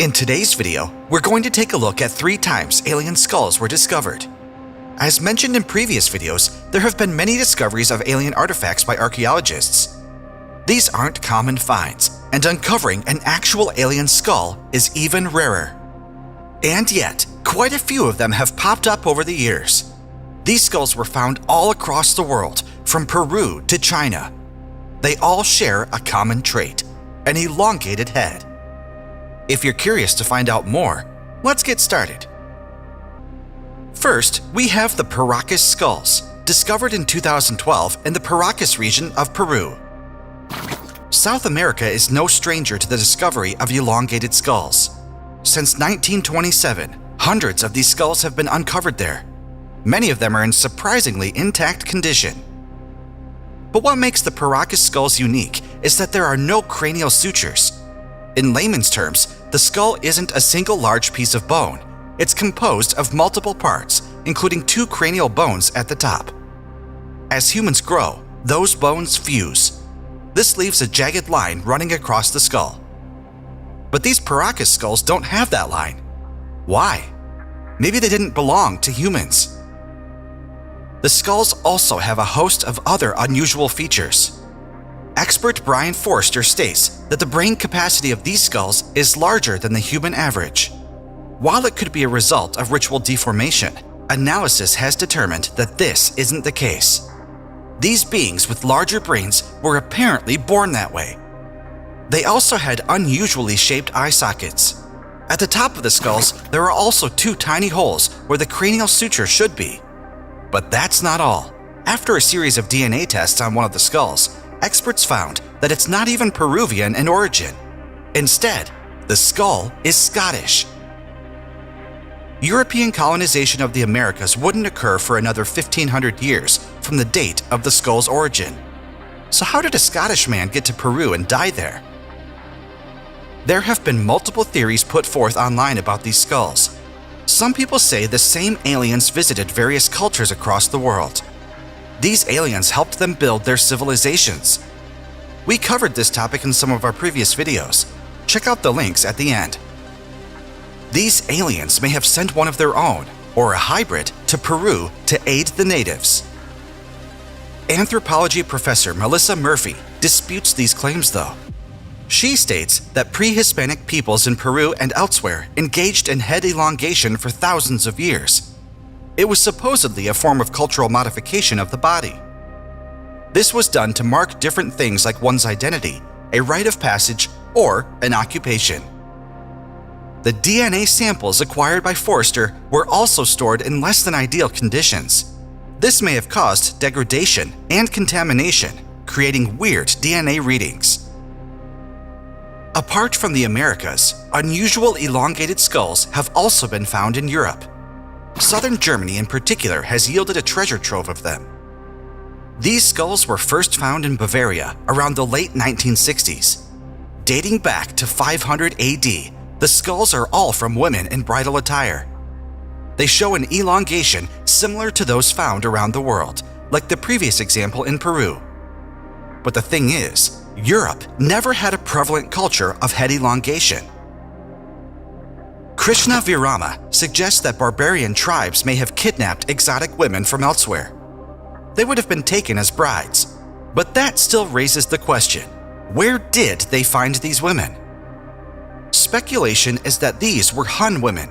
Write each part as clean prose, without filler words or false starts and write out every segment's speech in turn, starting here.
In today's video, we're going to take a look at 3 times alien skulls were discovered. As mentioned in previous videos, there have been many discoveries of alien artifacts by archaeologists. These aren't common finds, and uncovering an actual alien skull is even rarer. And yet, quite a few of them have popped up over the years. These skulls were found all across the world, from Peru to China. They all share a common trait: an elongated head. If you're curious to find out more, let's get started. First, we have the Paracas skulls, discovered in 2012 in the Paracas region of Peru. South America is no stranger to the discovery of elongated skulls. Since 1927, hundreds of these skulls have been uncovered there. Many of them are in surprisingly intact condition. But what makes the Paracas skulls unique is that there are no cranial sutures. In layman's terms, the skull isn't a single large piece of bone. It's composed of multiple parts, including 2 cranial bones at the top. As humans grow, those bones fuse. This leaves a jagged line running across the skull. But these Paracas skulls don't have that line. Why? Maybe they didn't belong to humans. The skulls also have a host of other unusual features. Expert Brian Forster states that the brain capacity of these skulls is larger than the human average. While it could be a result of ritual deformation, analysis has determined that this isn't the case. These beings with larger brains were apparently born that way. They also had unusually shaped eye sockets. At the top of the skulls, there are also 2 tiny holes where the cranial suture should be. But that's not all. After a series of DNA tests on one of the skulls, experts found that it's not even Peruvian in origin. Instead, the skull is Scottish. European colonization of the Americas wouldn't occur for another 1,500 years from the date of the skull's origin. So how did a Scottish man get to Peru and die there? There have been multiple theories put forth online about these skulls. Some people say the same aliens visited various cultures across the world. These aliens helped them build their civilizations. We covered this topic in some of our previous videos. Check out the links at the end. These aliens may have sent one of their own, or a hybrid, to Peru to aid the natives. Anthropology professor Melissa Murphy disputes these claims though. She states that pre-Hispanic peoples in Peru and elsewhere engaged in head elongation for thousands of years. It was supposedly a form of cultural modification of the body. This was done to mark different things like one's identity, a rite of passage, or an occupation. The DNA samples acquired by Forster were also stored in less than ideal conditions. This may have caused degradation and contamination, creating weird DNA readings. Apart from the Americas, unusual elongated skulls have also been found in Europe. Southern Germany in particular has yielded a treasure trove of them. These skulls were first found in Bavaria around the late 1960s. Dating back to 500 AD, the skulls are all from women in bridal attire. They show an elongation similar to those found around the world, like the previous example in Peru. But the thing is, Europe never had a prevalent culture of head elongation. Krishna Virama suggests that barbarian tribes may have kidnapped exotic women from elsewhere. They would have been taken as brides, but that still raises the question: where did they find these women? Speculation is that these were Hun women.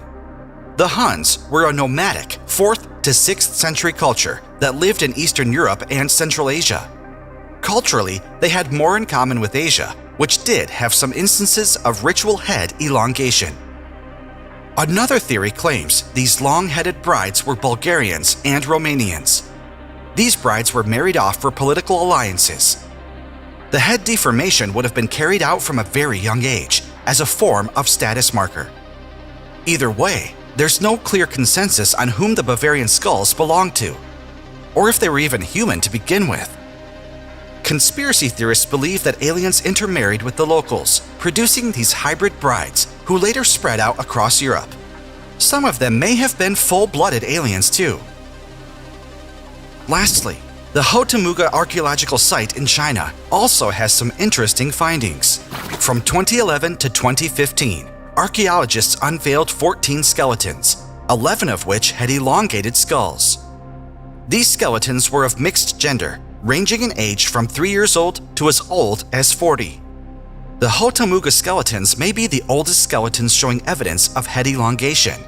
The Huns were a nomadic 4th to 6th century culture that lived in Eastern Europe and Central Asia. Culturally, they had more in common with Asia, which did have some instances of ritual head elongation. Another theory claims these long-headed brides were Bulgarians and Romanians. These brides were married off for political alliances. The head deformation would have been carried out from a very young age as a form of status marker. Either way, there's no clear consensus on whom the Bavarian skulls belonged to, or if they were even human to begin with. Conspiracy theorists believe that aliens intermarried with the locals, producing these hybrid brides who later spread out across Europe. Some of them may have been full-blooded aliens too. Lastly, the hotomuga archaeological site in China also has some interesting findings. From 2011 to 2015, archaeologists unveiled 14 skeletons, 11 of which had elongated skulls. These skeletons were of mixed gender, ranging in age from 3 years old to as old as 40. The hotomuga skeletons may be the oldest skeletons showing evidence of head elongation.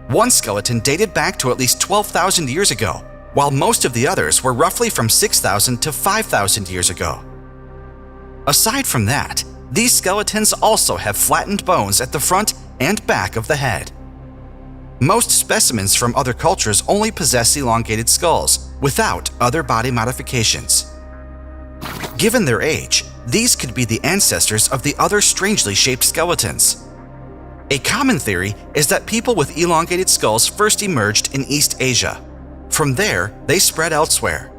One skeleton dated back to at least 12,000 years ago, while most of the others were roughly from 6,000 to 5,000 years ago. Aside from that, these skeletons also have flattened bones at the front and back of the head. Most specimens from other cultures only possess elongated skulls, without other body modifications. Given their age, these could be the ancestors of the other strangely shaped skeletons. A common theory is that people with elongated skulls first emerged in East Asia. From there, they spread elsewhere.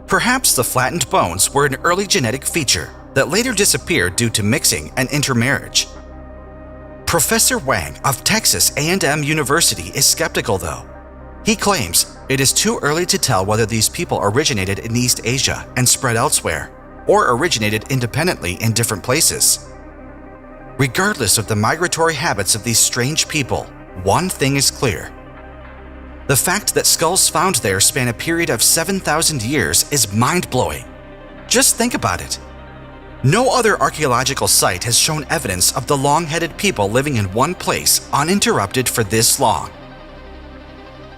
Perhaps the flattened bones were an early genetic feature that later disappeared due to mixing and intermarriage. Professor Wang of Texas A&M University is skeptical though. He claims it is too early to tell whether these people originated in East Asia and spread elsewhere, or originated independently in different places. Regardless of the migratory habits of these strange people, one thing is clear. The fact that skulls found there span a period of 7,000 years is mind-blowing. Just think about it. No other archaeological site has shown evidence of the long-headed people living in one place uninterrupted for this long.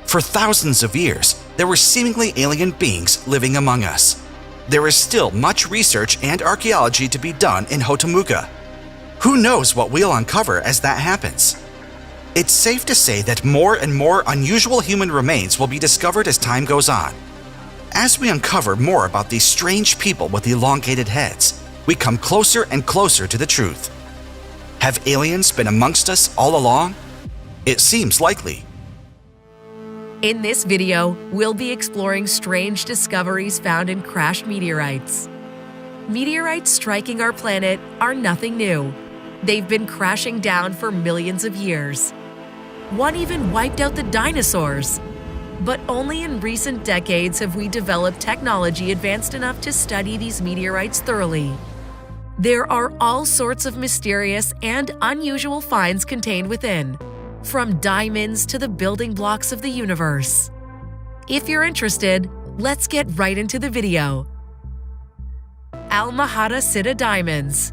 For thousands of years, there were seemingly alien beings living among us. There is still much research and archaeology to be done in hotomuga. Who knows what we'll uncover as that happens? It's safe to say that more and more unusual human remains will be discovered as time goes on. As we uncover more about these strange people with elongated heads, we come closer and closer to the truth. Have aliens been amongst us all along? It seems likely. In this video, we'll be exploring strange discoveries found in crashed meteorites. Meteorites striking our planet are nothing new. They've been crashing down for millions of years. One even wiped out the dinosaurs. But only in recent decades have we developed technology advanced enough to study these meteorites thoroughly. There are all sorts of mysterious and unusual finds contained within, from diamonds to the building blocks of the universe. If you're interested, let's get right into the video. Alma Sitta diamonds.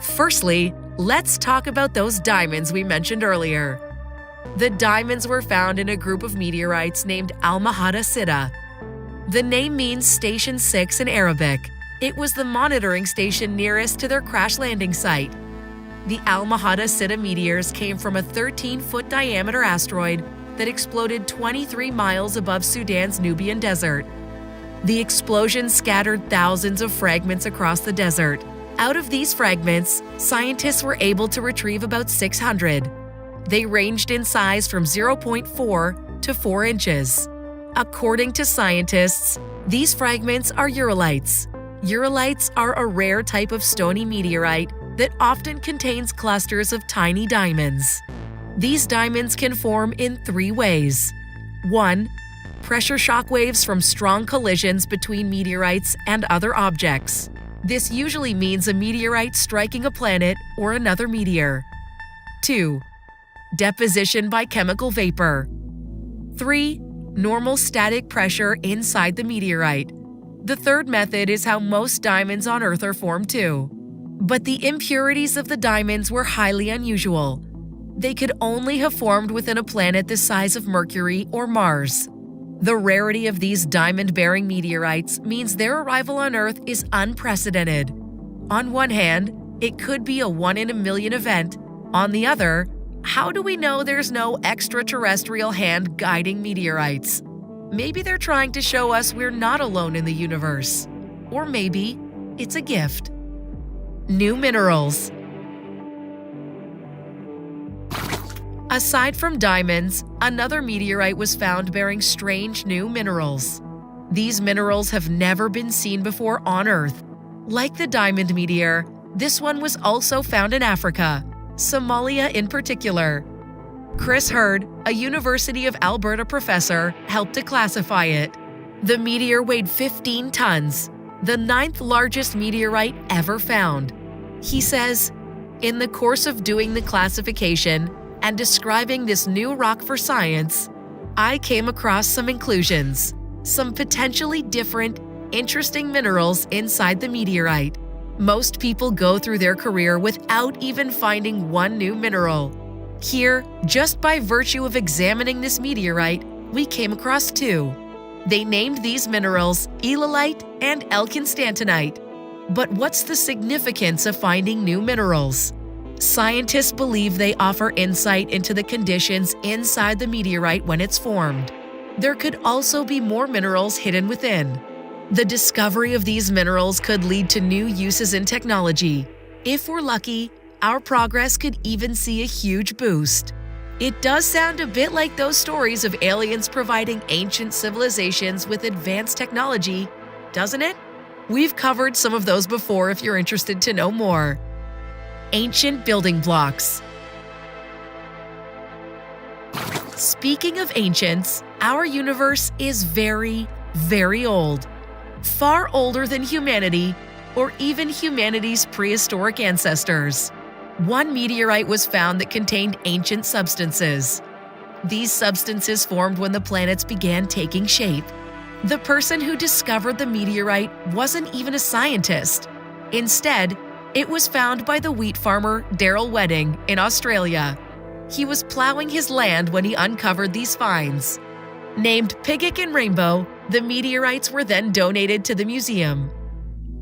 Firstly, let's talk about those diamonds we mentioned earlier. The diamonds were found in a group of meteorites named Alma Sitta. The name means Station 6 in Arabic. It was the monitoring station nearest to their crash landing site. The Alma Sitta meteors came from a 13-foot diameter asteroid that exploded 23 miles above Sudan's Nubian desert. The explosion scattered thousands of fragments across the desert. Out of these fragments, scientists were able to retrieve about 600. They ranged in size from 0.4 to 4 inches. According to scientists, these fragments are uralites. Uralites are a rare type of stony meteorite that often contains clusters of tiny diamonds. These diamonds can form in 3 ways. 1. Pressure shock waves from strong collisions between meteorites and other objects. This usually means a meteorite striking a planet or another meteor. 2. Deposition by chemical vapor. 3. Normal static pressure inside the meteorite. The third method is how most diamonds on Earth are formed too. But the impurities of the diamonds were highly unusual. They could only have formed within a planet the size of Mercury or Mars. The rarity of these diamond-bearing meteorites means their arrival on Earth is unprecedented. On one hand, it could be a one-in-a-million event. On the other, how do we know there's no extraterrestrial hand guiding meteorites? Maybe they're trying to show us we're not alone in the universe. Or maybe it's a gift. New minerals. Aside from diamonds, another meteorite was found bearing strange new minerals. These minerals have never been seen before on Earth. Like the diamond meteor, this one was also found in Africa, Somalia in particular. Chris Hurd, a University of Alberta professor, helped to classify it. The meteor weighed 15 tons, the 9th largest meteorite ever found. He says, In the course of doing the classification and describing this new rock for science, I came across some inclusions, some potentially different, interesting minerals inside the meteorite. Most people go through their career without even finding one new mineral. Here, just by virtue of examining this meteorite, we came across two. They named these minerals eolite and elkinstantonite. But what's the significance of finding new minerals? Scientists believe they offer insight into the conditions inside the meteorite when it's formed. There could also be more minerals hidden within. The discovery of these minerals could lead to new uses in technology. If we're lucky, our progress could even see a huge boost. It does sound a bit like those stories of aliens providing ancient civilizations with advanced technology, doesn't it? We've covered some of those before if you're interested to know more. Ancient building blocks. Speaking of ancients, our universe is very, very old. Far older than humanity, or even humanity's prehistoric ancestors. One meteorite was found that contained ancient substances. These substances formed when the planets began taking shape. The person who discovered the meteorite wasn't even a scientist. Instead, it was found by the wheat farmer Darrell Wedding in Australia. He was plowing his land when he uncovered these finds. Named Pigok and Rainbow, the meteorites were then donated to the museum.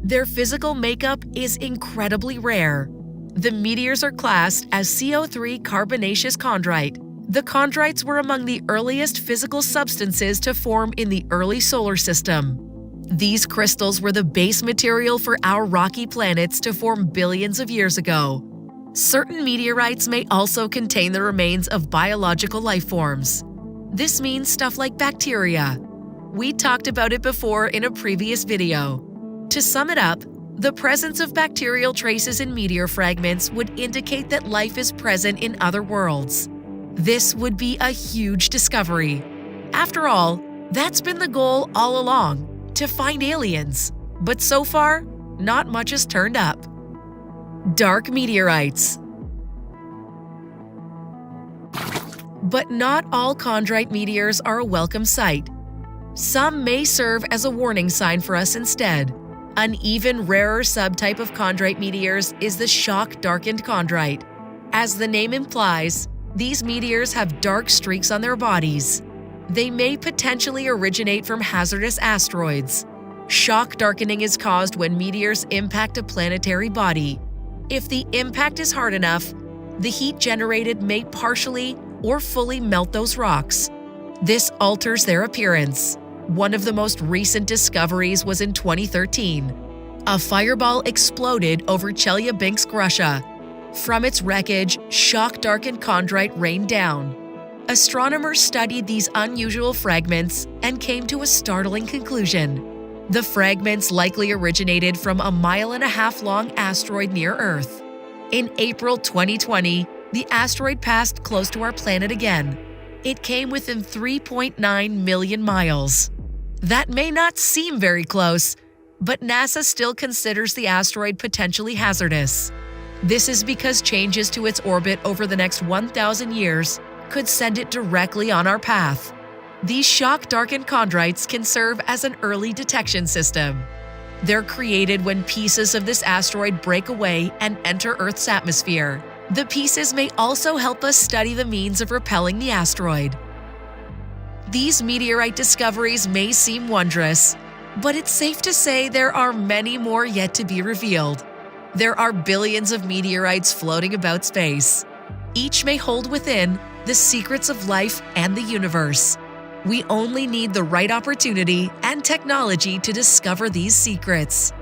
Their physical makeup is incredibly rare. The meteors are classed as CO3 carbonaceous chondrite. The chondrites were among the earliest physical substances to form in the early solar system. These crystals were the base material for our rocky planets to form billions of years ago. Certain meteorites may also contain the remains of biological life forms. This means stuff like bacteria. We talked about it before in a previous video. To sum it up, the presence of bacterial traces in meteor fragments would indicate that life is present in other worlds. This would be a huge discovery. After all, that's been the goal all along, to find aliens. But so far, not much has turned up. Dark meteorites. But not all chondrite meteors are a welcome sight. Some may serve as a warning sign for us instead. An even rarer subtype of chondrite meteors is the shock-darkened chondrite. As the name implies, these meteors have dark streaks on their bodies. They may potentially originate from hazardous asteroids. Shock darkening is caused when meteors impact a planetary body. If the impact is hard enough, the heat generated may partially or fully melt those rocks. This alters their appearance. One of the most recent discoveries was in 2013. A fireball exploded over Chelyabinsk, Russia. From its wreckage, shock-darkened chondrite rained down. Astronomers studied these unusual fragments and came to a startling conclusion. The fragments likely originated from a 1.5-mile-long asteroid near Earth. In April 2020, the asteroid passed close to our planet again. It came within 3.9 million miles. That may not seem very close, but NASA still considers the asteroid potentially hazardous. This is because changes to its orbit over the next 1,000 years could send it directly on our path. These shock-darkened chondrites can serve as an early detection system. They're created when pieces of this asteroid break away and enter Earth's atmosphere. The pieces may also help us study the means of repelling the asteroid. These meteorite discoveries may seem wondrous, but it's safe to say there are many more yet to be revealed. There are billions of meteorites floating about space. Each may hold within the secrets of life and the universe. We only need the right opportunity and technology to discover these secrets.